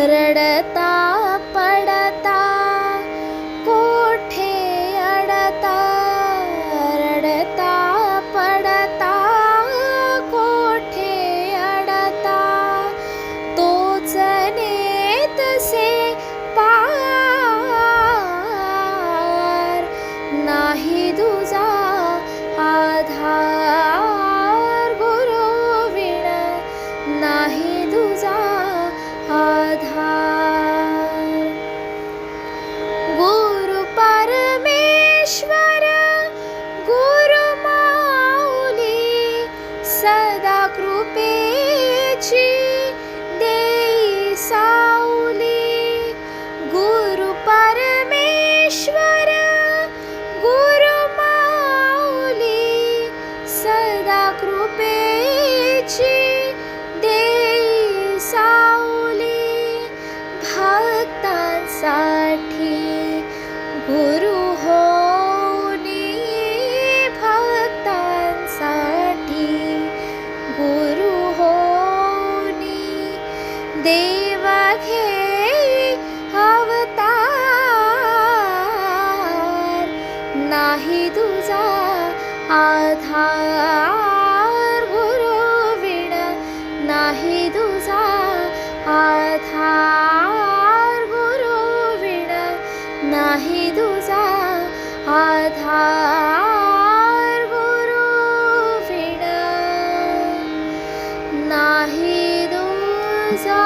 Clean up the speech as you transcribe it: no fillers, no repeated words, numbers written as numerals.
रडता पडता कोठे अडता, रडता पडता कोठे अडता, तोच नेतसे पार, नाही दुजा आधार गुरुविण, नाही दुजा आधार। गुरु परमेश्वर गुरु माऊली, सदा कृपेची देई साऊली। गुरु परमेश्वर गुरु माऊली, सदा कृपेची देई साऊली। भक्तांसाठी गुरु होनी, भक्तांसाठी गुरु होनी, देव घेई अवतार, नाही तुझा आधार गुरुविण, नाही तुझा आधार गुरुविण, नाही तुझा आधार गुरुविण, नाही तुझा